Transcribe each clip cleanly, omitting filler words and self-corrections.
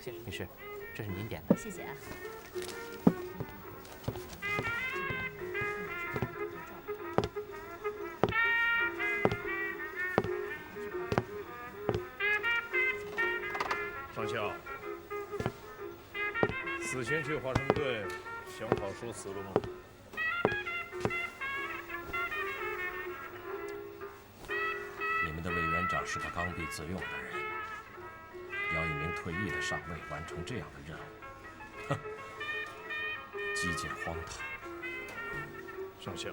谢女士，这是您点的。谢谢啊。上校，此前去华盛顿，想好说辞了吗？你们的委员长是个刚愎自用的人，要一名退役的上尉完成这样的任务，哼，极尽荒唐。上校，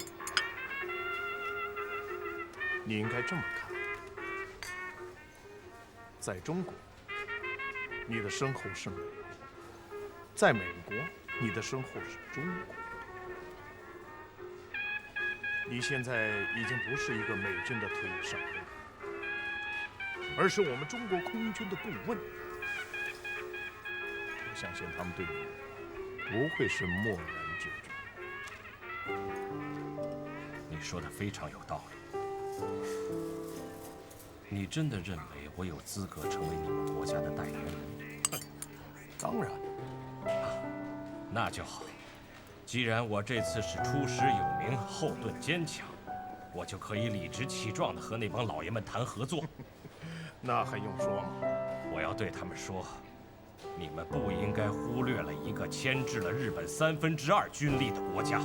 你应该这么看，在中国，你的身后是美国；在美国，你的身后是中国。你现在已经不是一个美军的退役上尉，而是我们中国空军的顾问。我相信他们对你不会是漠然之中。你说的非常有道理。你真的认为我有资格成为你们国家的代言人？当然。那就好。既然我这次是出师有名，后盾坚强，我就可以理直气壮地和那帮老爷们谈合作。那还用说吗？我要对他们说，你们不应该忽略了一个牵制了日本2/3军力的国家。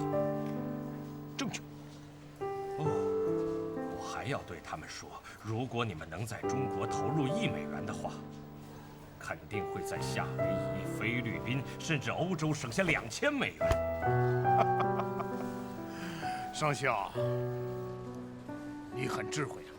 正确。我还要对他们说，如果你们能在中国投入$1的话，肯定会在夏威夷、菲律宾甚至欧洲省下$2000。上校，你很智慧啊。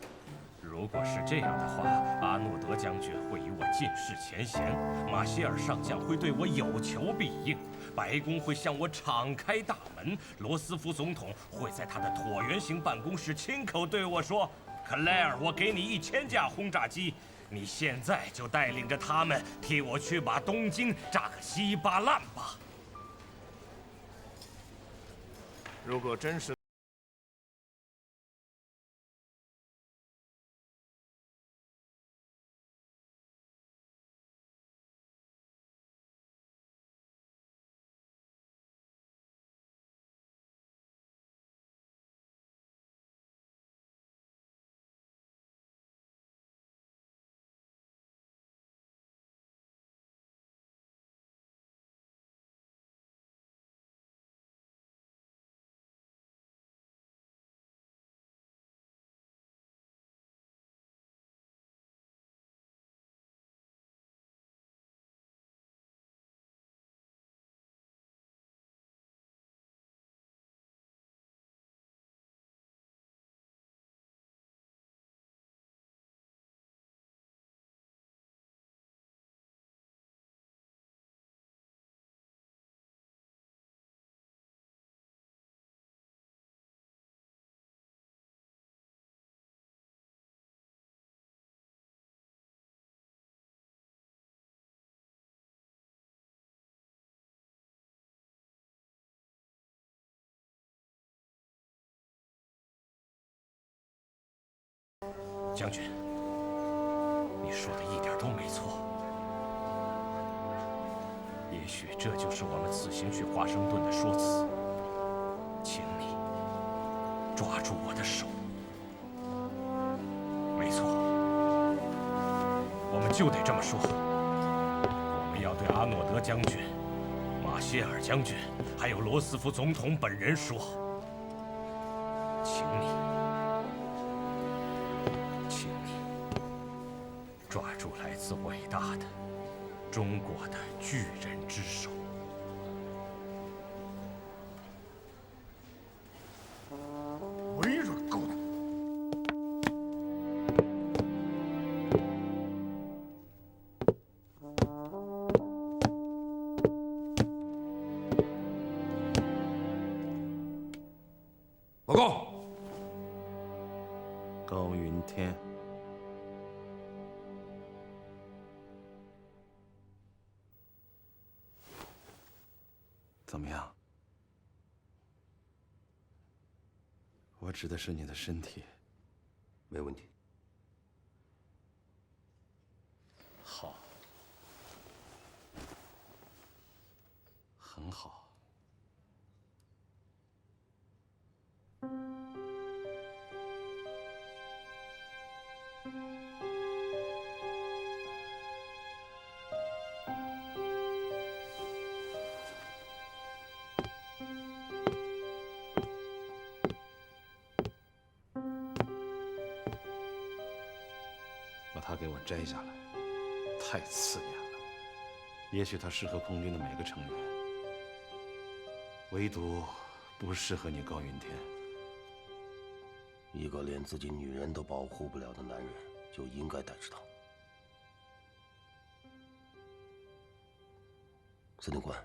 如果是这样的话，阿诺德将军会与我尽释前嫌，马歇尔上将会对我有求必应，白宫会向我敞开大门，罗斯福总统会在他的椭圆形办公室亲口对我说：“克莱尔，我给你1000架轰炸机，你现在就带领着他们替我去把东京炸个稀巴烂吧。”如果真是……将军，你说的一点都没错。也许这就是我们此行去华盛顿的说辞。请你抓住我的手。没错，我们就得这么说。我们要对阿诺德将军、马歇尔将军，还有罗斯福总统本人说，请你抓住来自伟大的中国的巨人之手。微软够了。报告，高云天。怎么样？我指的是你的身体。没问题。好，他给我摘下来，太刺眼了。也许它适合空军的每个成员，唯独不适合你高云天。一个连自己女人都保护不了的男人，就应该带着他。司令官，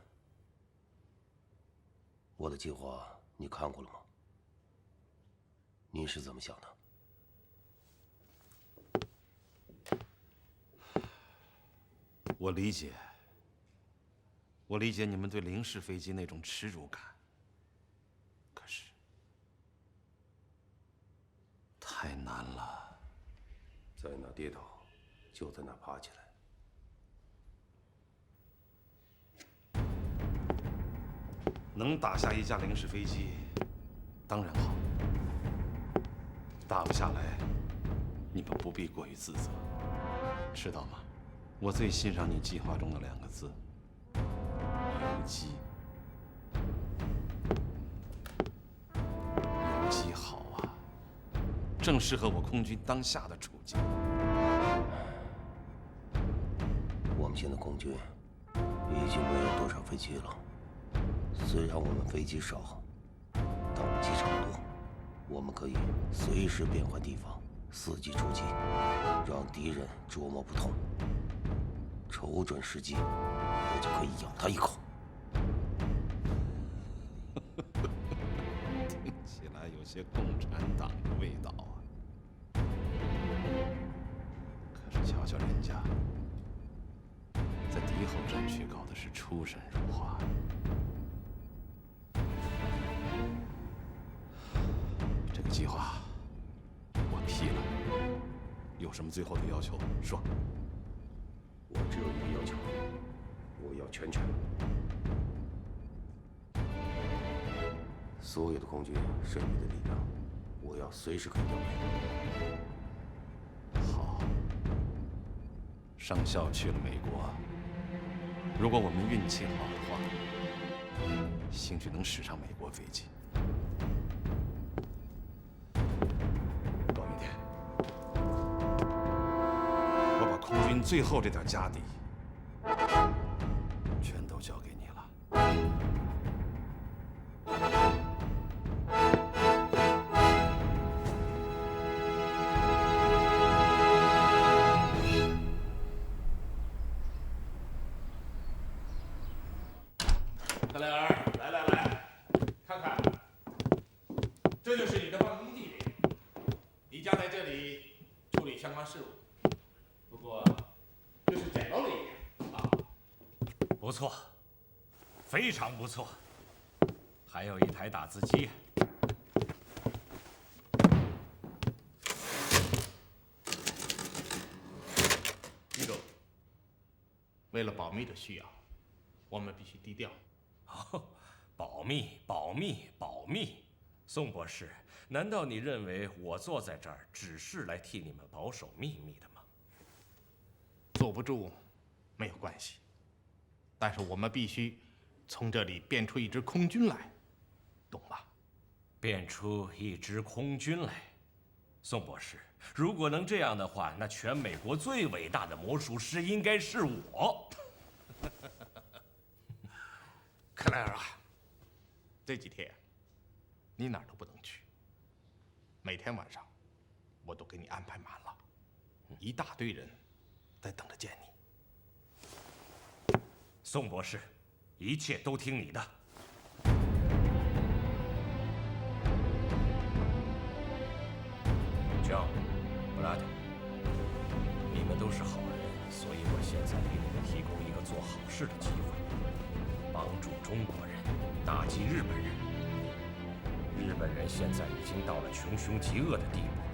我的计划你看过了吗？您是怎么想的？我理解你们对零式飞机那种耻辱感，可是太难了。在哪跌倒，就在哪爬起来。能打下一架零式飞机，当然好；打不下来，你们不必过于自责，知道吗？我最欣赏你计划中的2个字：游击。游击好啊，正适合我空军当下的处境。我们现在空军已经没有多少飞机了。虽然我们飞机少，但武器差不多，我们可以随时变换地方，伺机出击，让敌人捉摸不透。瞅准时机，我就可以咬他一口。听起来有些共产党的味道啊！可是瞧瞧人家，在敌后战区搞的是出神入化。这个计划我批了，有什么最后的要求说。我只有一个要求，我要全权。所有的空军剩余的力量，我要随时可以调配。好，上校去了美国，如果我们运气好的话，兴许能驶上美国飞机。高云天，我把空军最后这点家底全都交给你了。克莱尔，来，看看，这就是你的办公地点。你将在这里处理相关事务。不过，这是简陋了一点啊。不错，非常不错。还有一台打字机。一总，为了保密的需要，我们必须低调。哦，保密，保密，保密！宋博士，难道你认为我坐在这儿只是来替你们保守秘密的吗？坐不住，没有关系。但是我们必须从这里变出一支空军来，懂吗？变出一支空军来，宋博士，如果能这样的话，那全美国最伟大的魔术师应该是我。克莱尔啊，这几天你哪儿都不能去。每天晚上我都给你安排满了，一大堆人在等着见你。宋博士，一切都听你的。John， 布拉特，你们都是好人，所以我现在给你们提供一个做好事的机会，帮助中国人，打击日本人。日本人现在已经到了穷凶极恶的地步了。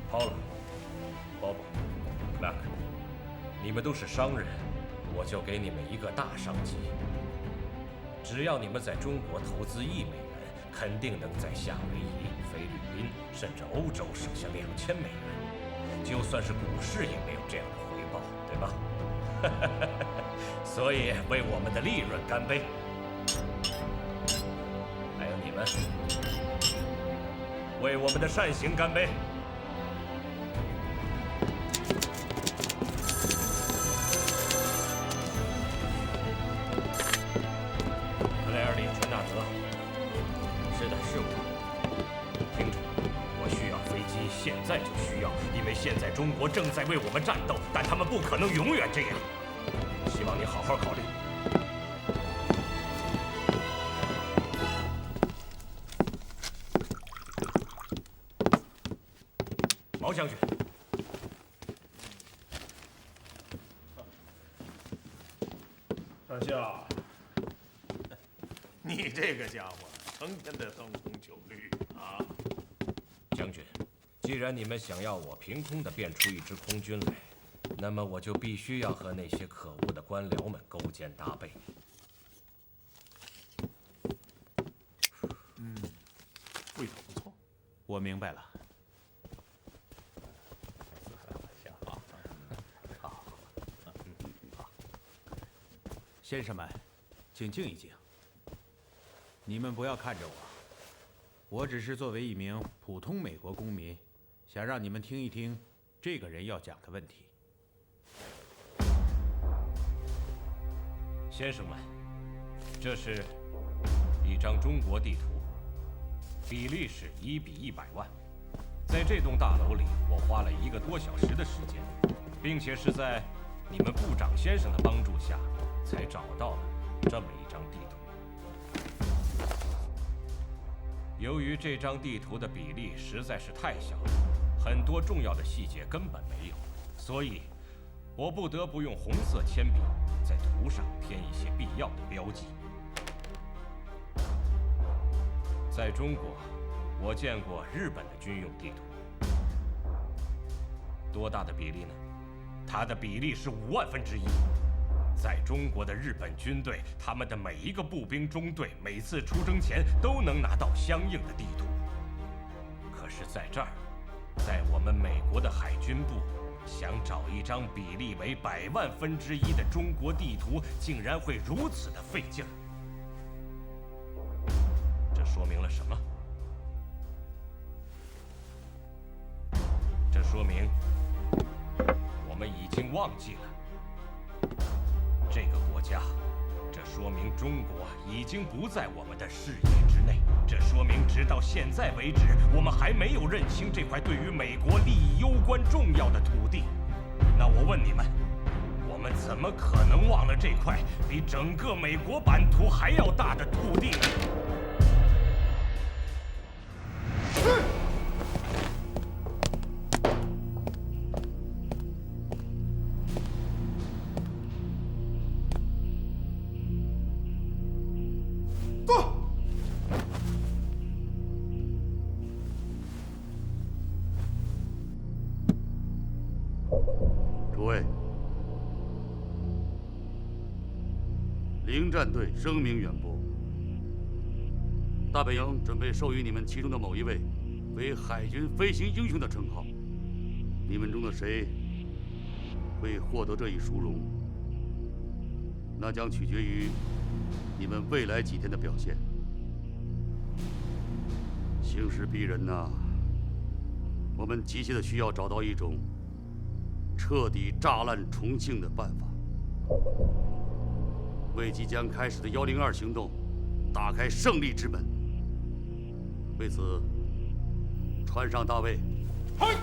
Paul、Bob、Clark， 你们都是商人，我就给你们一个大商机。只要你们在中国投资$1，肯定能在夏威夷、菲律宾甚至欧洲省下$2000。就算是股市也没有这样的回报，对吧？所以为我们的利润干杯！还有你们，为我们的善行干杯！在就需要，因为现在中国正在为我们战斗，但他们不可能永远这样。希望你好好考虑。毛将军，上校，你这个家伙成天的灯红酒绿啊！将军，既然你们想要我凭空的变出一支空军来，那么我就必须要和那些可恶的官僚们勾肩搭背。味道不错。我明白了。先生们，请静一静。你们不要看着我，我只是作为一名普通美国公民，想让你们听一听这个人要讲的问题。先生们，这是一张中国地图，比例是1比100万。在这栋大楼里，我花了1个多小时的时间，并且是在你们部长先生的帮助下，才找到了这么一张地图。由于这张地图的比例实在是太小了，很多重要的细节根本没有，所以我不得不用红色铅笔在图上添一些必要的标记。在中国，我见过日本的军用地图，多大的比例呢？它的比例是1/5000。在中国的日本军队，他们的每一个步兵中队每次出征前都能拿到相应的地图。可是在这儿，在我们美国的海军部，想找一张比例为100万分之1的中国地图，竟然会如此的费劲儿。这说明了什么？这说明我们已经忘记了这个国家，这说明中国已经不在我们的视野之内，这说明直到现在为止，我们还没有认清这块对于美国利益攸关重要的土地。那我问你们，我们怎么可能忘了这块比整个美国版图还要大的土地呢？诸位，零战队声名远播，大本营准备授予你们其中的某一位为海军飞行英雄的称号。你们中的谁会获得这一殊荣，那将取决于你们未来几天的表现。形势逼人呐，我们急切的需要找到一种彻底炸烂重庆的办法，为即将开始的102行动打开胜利之门。为此，船上大卫，嗨！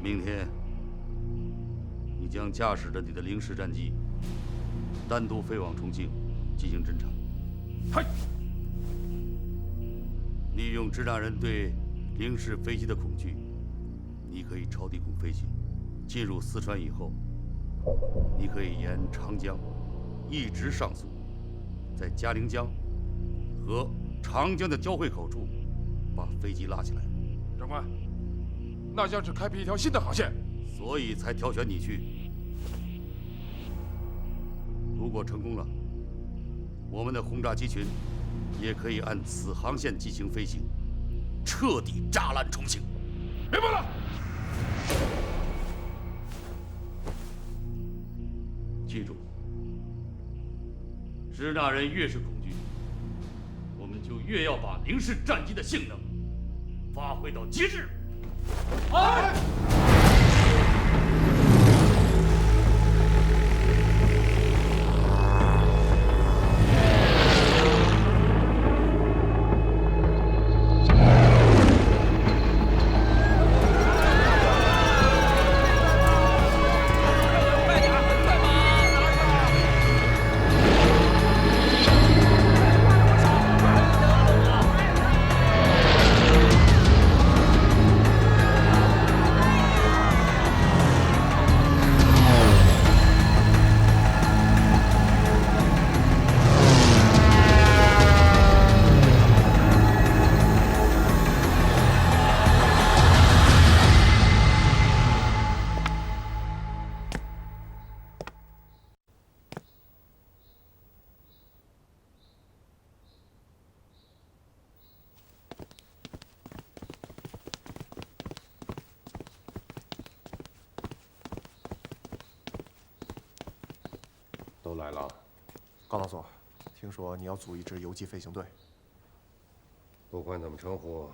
明天，你将驾驶着你的零式战机，单独飞往重庆进行侦察。嗨！利用支那人对零式飞机的恐惧，你可以朝低空飞行。进入四川以后，你可以沿长江一直上溯，在嘉陵江和长江的交汇口处把飞机拉起来。长官，那将是开辟一条新的航线，所以才挑选你去。如果成功了，我们的轰炸机群也可以按此航线进行飞行，彻底炸烂重庆。明白了。记住，支那人越是恐惧，我们就越要把零式战机的性能发挥到极致。哎！都来了。高老总，听说你要组一支游击飞行队。不管怎么称呼，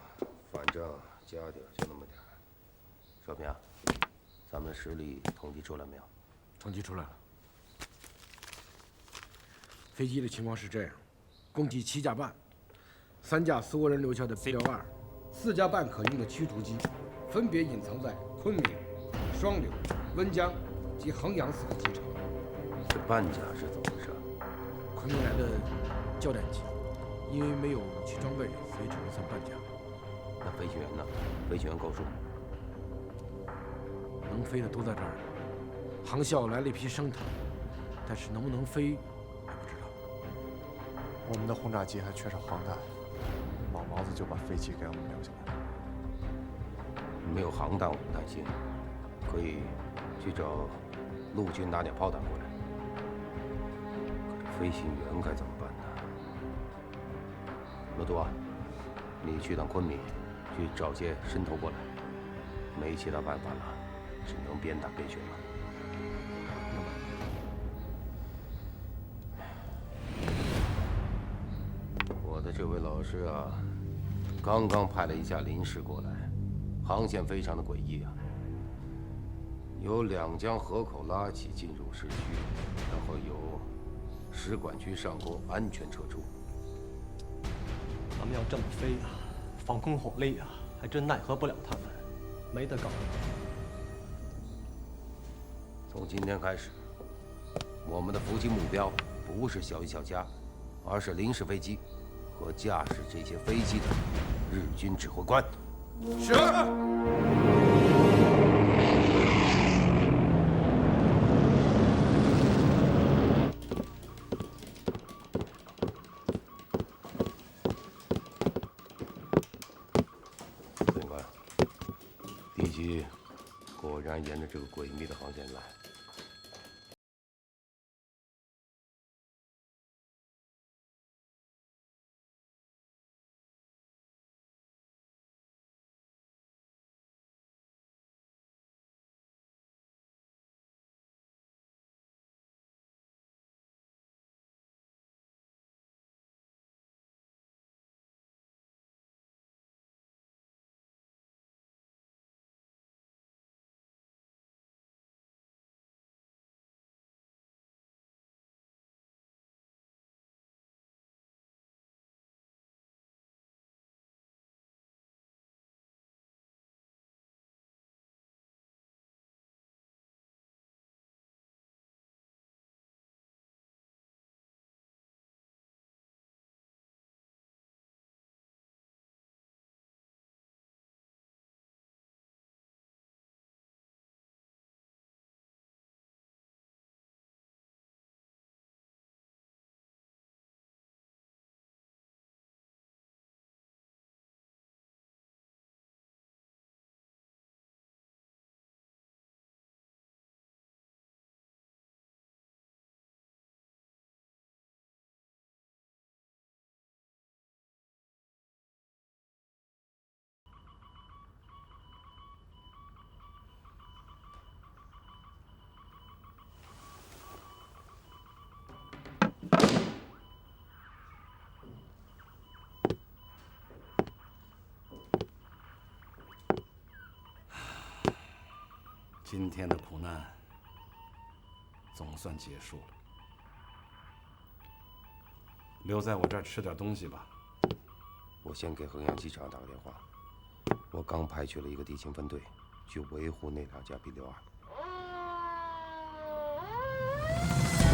反正加点就那么点儿。少平啊，咱们实力统计出来没有？统计出来了。飞机的情况是这样：共计7架半，3架苏国人留下的 B-62，4架半可用的驱逐机，分别隐藏在昆明、双流、温江及衡阳4个机场。这半架是怎么回事？昆明来的教练机，因为没有武器装备，所以只能算半架。那飞行员呢？飞行员够数？能飞的都在这儿。航校来了一批生塔，但是能不能飞还不知道。我们的轰炸机还缺少航弹，老毛子就把飞机给我们留下来。没有航弹我不担心，可以去找陆军拿点炮弹过来。可这飞行员该怎么办呢？罗督啊，你去趟昆明，去找些伸头过来。没其他办法了，只能边打边学了。我的这位老师啊，刚刚派了一架临时过来，航线非常的诡异啊。由两江河口拉起进入市区，然后由使馆区上空安全撤出。咱们要这么飞啊，防空火力啊，还真奈何不了他们，没得搞。从今天开始，我们的伏击目标不是小鱼小虾，而是临时飞机和驾驶这些飞机的日军指挥官。是。司令官，敌机果然沿着这个诡秘的航线来。今天的苦难总算结束了。留在我这儿吃点东西吧。我先给衡阳机场打个电话，我刚派去了一个地勤分队，去维护那2架 B-62。不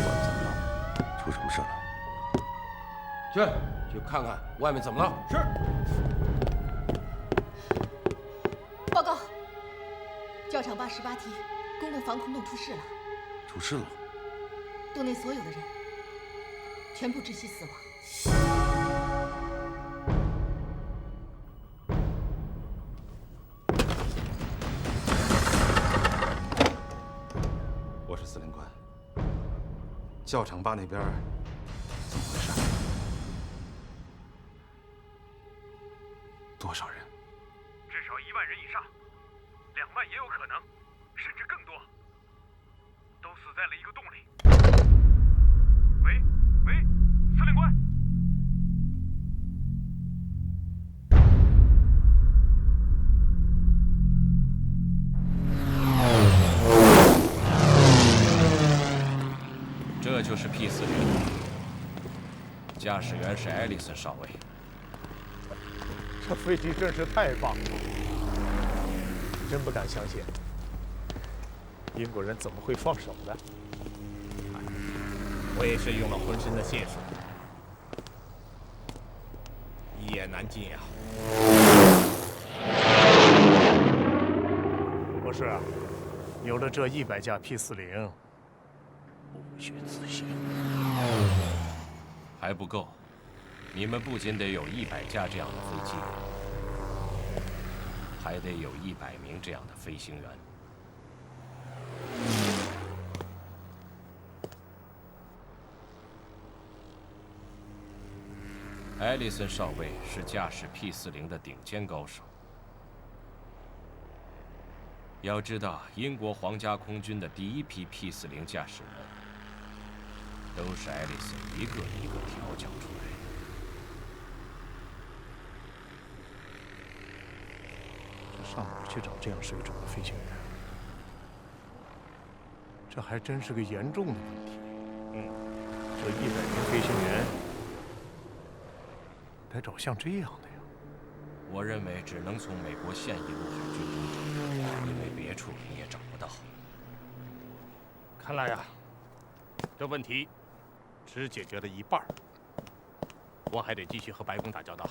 管怎么了，出什么事了？去看看外面怎么了。是。报告，教场818梯公共防空洞出事了。出事了？洞内所有的人全部窒息死亡。我是司令官。教场坝那边怎么回事？多少人？至少1万人以上，2万也有可能，甚至更多，都死在了一个洞里。就是 P40，驾驶员是艾利森少尉。这飞机真是太棒了，真不敢相信，英国人怎么会放手呢？我也是用了浑身的解数，一言难尽呀。博士，有了这100架 P40，不虚此行。还不够，你们不仅得有100架这样的飞机，还得有100名这样的飞行员。艾利森少尉是驾驶 P40的顶尖高手。要知道，英国皇家空军的第一批 P40驾驶员，都是艾利森一个一个调教出来的。这上哪儿去找这样水准的飞行员？这还真是个严重的问题。这100名飞行员，得找像这样的呀。我认为只能从美国现役陆海军中找，因为别处你也找不到。看来呀，这问题只解决了一半，我还得继续和白宫打交道。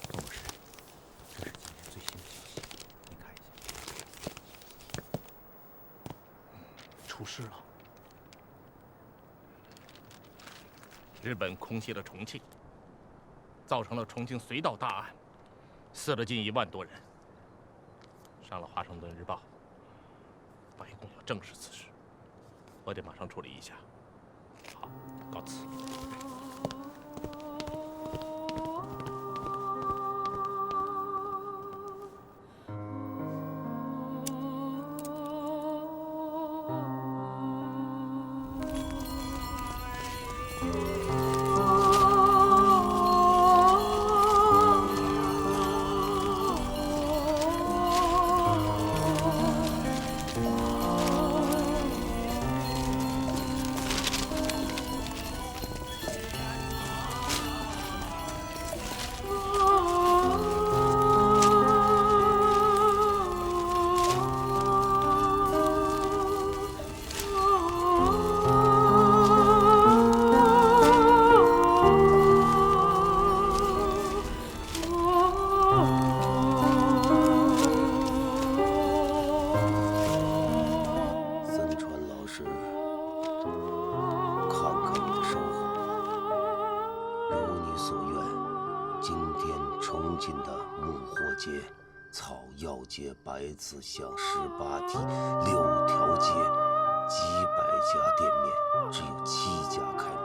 董博士，这是今天最新的消息，你看一下。出事了。日本空袭了重庆，造成了重庆随道大案，死了近1万多人。上了《华盛顿日报》，白宫要正视此事，我得马上处理一下。好，告辞。白子巷18梯6条街，几百家店面，只有7家开门，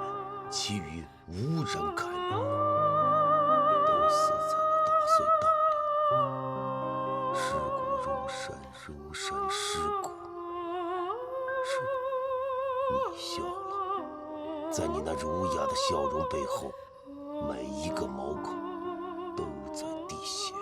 其余无人开门，都死在了大隧道里。尸骨如山如山，尸骨。是的，你笑了，在你那儒雅的笑容背后，每一个毛孔都在滴血。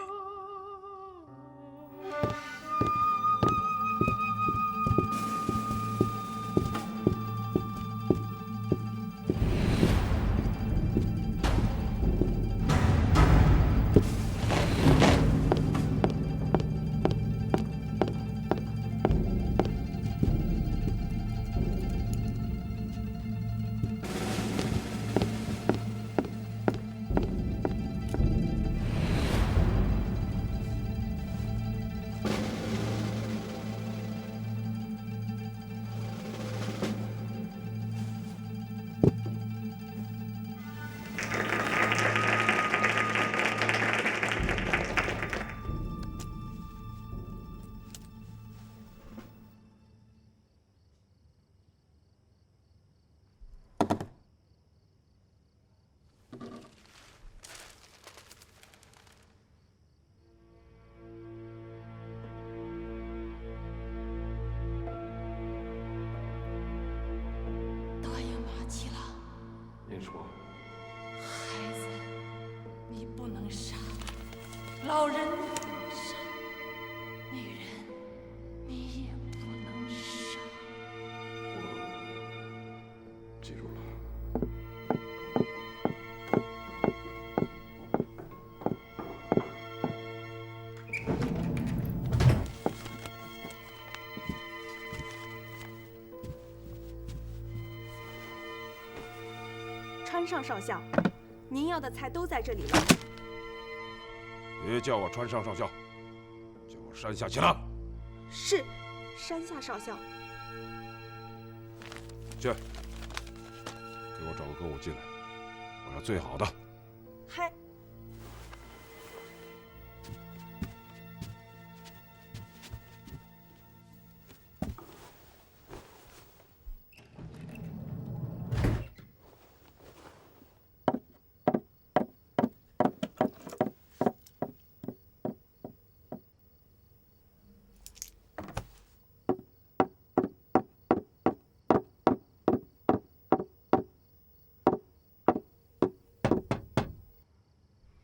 您说，孩子，你不能杀；老人你不能杀；女人，你也不能杀。川上少校，您要的菜都在这里了。别叫我川上少校，叫我山下七郎。是，山下少校。去，给我找个歌舞进来，我要最好的。嗨。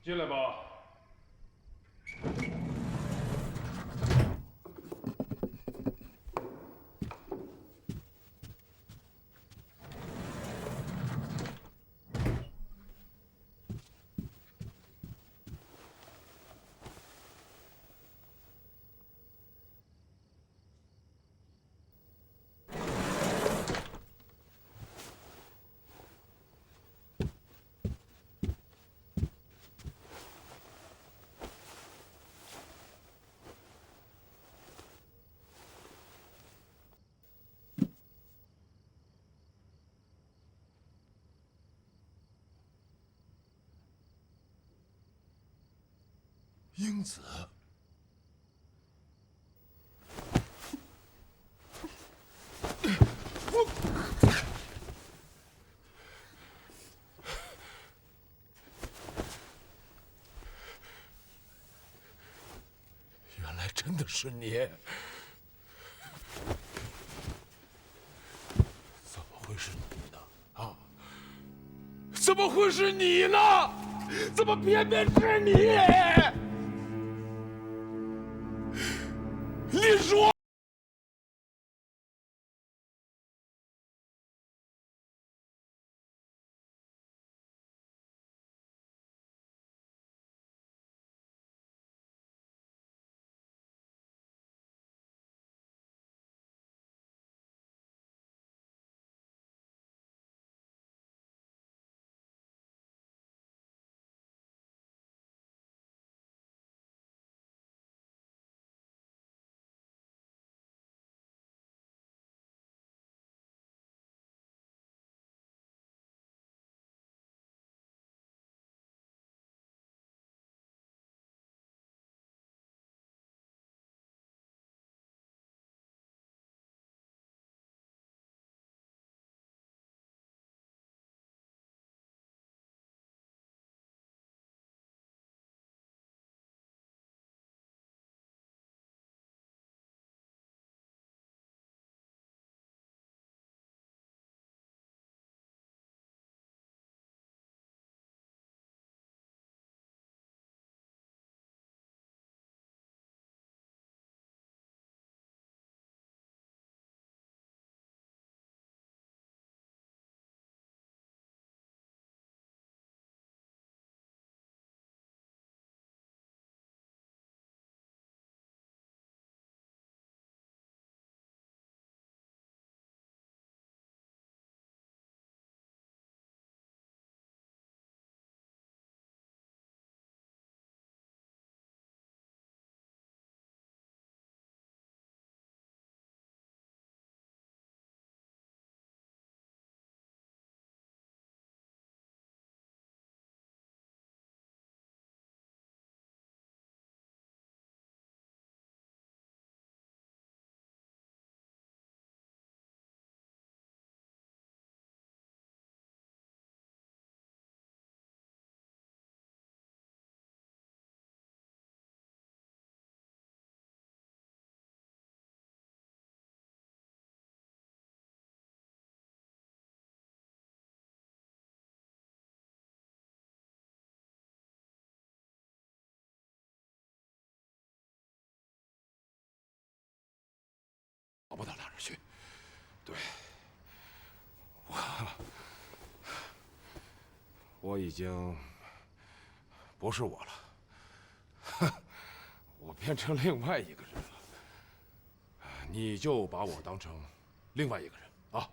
进来吧。英子，原来真的是你！怎么会是你呢？啊？怎么会是你呢？怎么偏偏是你？你说。跑不到哪儿去。对，我已经不是我了，我变成另外一个人了。你就把我当成另外一个人啊，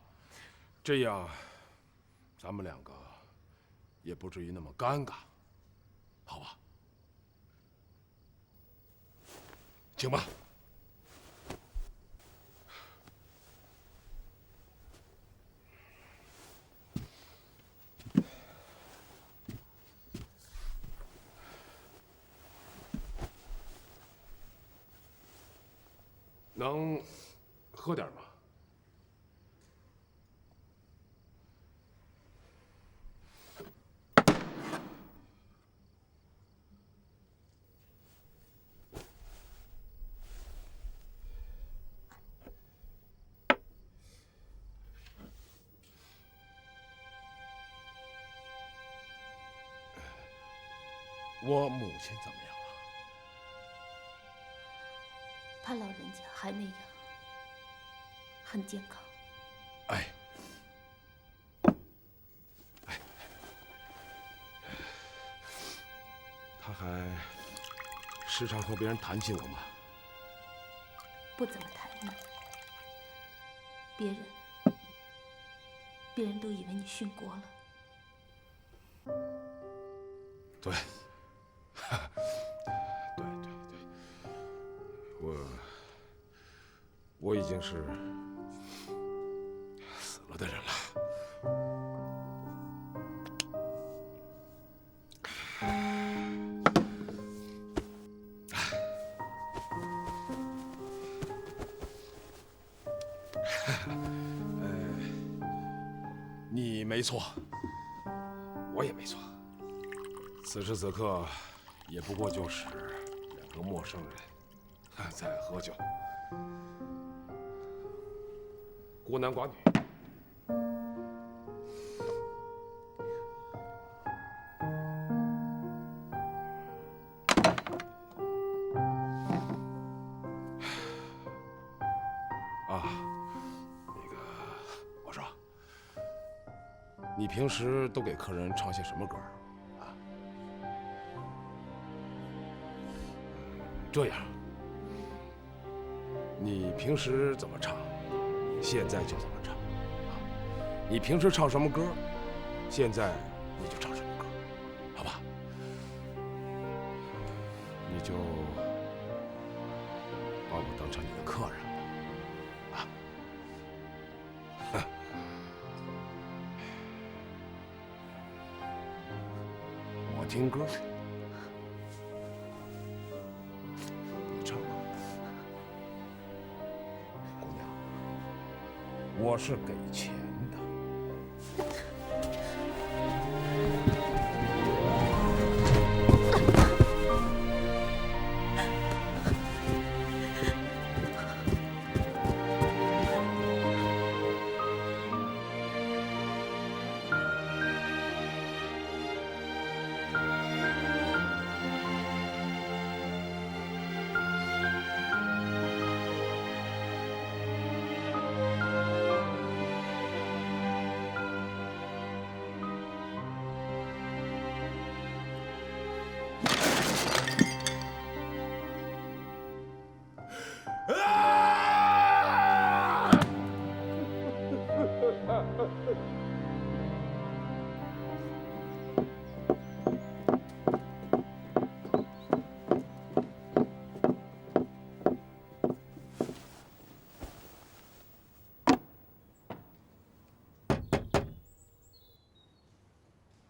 这样咱们两个也不至于那么尴尬，好吧？请吧。能喝点吗？我母亲怎么样了？他老人家还那样，很健康。哎，他还时常和别人谈起我吗？不怎么谈你，别人都以为你殉国了。对，对，我已经是死了的人了。你没错，我也没错。此时此刻，也不过就是两个陌生人在喝酒，孤男寡女。我说，你平时都给客人唱些什么歌？这样，你平时怎么唱，现在就怎么唱。你平时唱什么歌，现在你就唱什么歌，好吧？你就把我当成你的客人吧，我听歌。我是给钱的。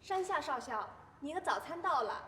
山下少校，你的早餐到了。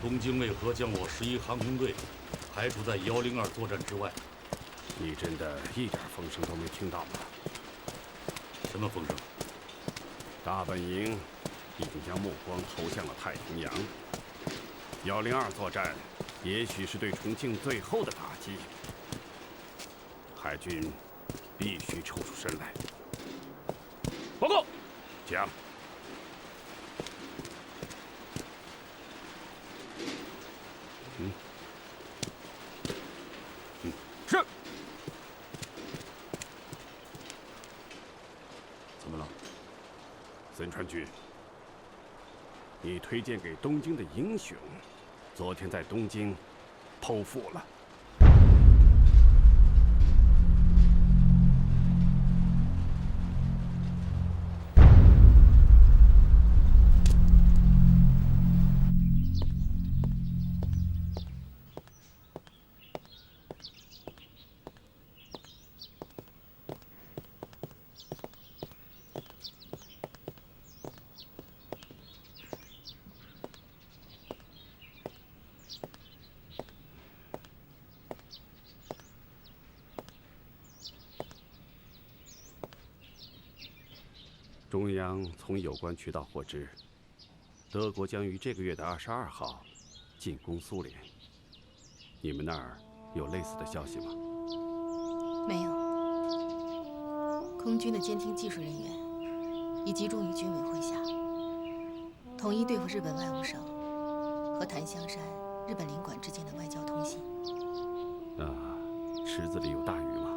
东京为何将我11航空队排除在102作战之外？你真的一点风声都没听到吗？什么风声？大本营已经将目光投向了太平洋。102作战，也许是对重庆最后的打击。海军必须抽出身来。报告，讲。是。怎么了？孙川君，你推荐给东京的英雄，昨天在东京剖腹了。中央从有关渠道获知，德国将于这个月的22号进攻苏联。你们那儿有类似的消息吗？没有。空军的监听技术人员已集中于军委麾下，统一对付日本外务省和檀香山日本领馆之间的外交通信。池子里有大鱼吗？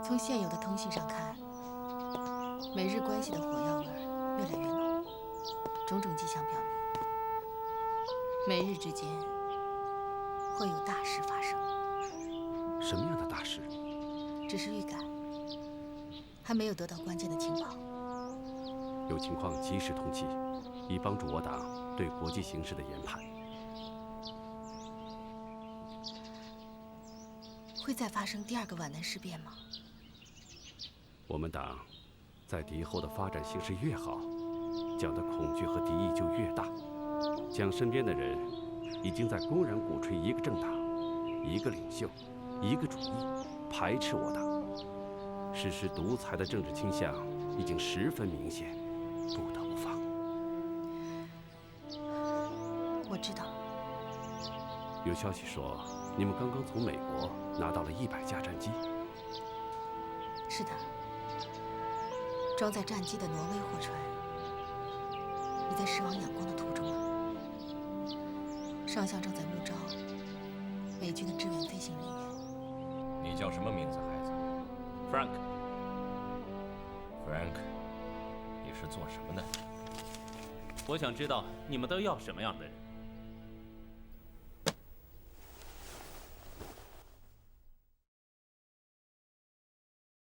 从现有的通信上看，美日关系的火药味越来越浓，种种迹象表明，美日之间会有大事发生。什么样的大事？只是预感，还没有得到关键的情报。有情况及时通气，以帮助我党对国际形势的研判。会再发生第2个皖南事变吗？我们党在敌后的发展形势越好，讲的恐惧和敌意就越大。蒋身边的人已经在公然鼓吹一个政党、一个领袖、一个主义，排斥我党，实施独裁的政治倾向已经十分明显，不得不防。我知道。有消息说，你们刚刚从美国拿到了100架战机。是的，装载战机的挪威货船已在驶往仰光的途中了。上校正在募招美军的支援飞行人员。你叫什么名字，孩子 ？Frank。你是做什么的？我想知道你们都要什么样的人。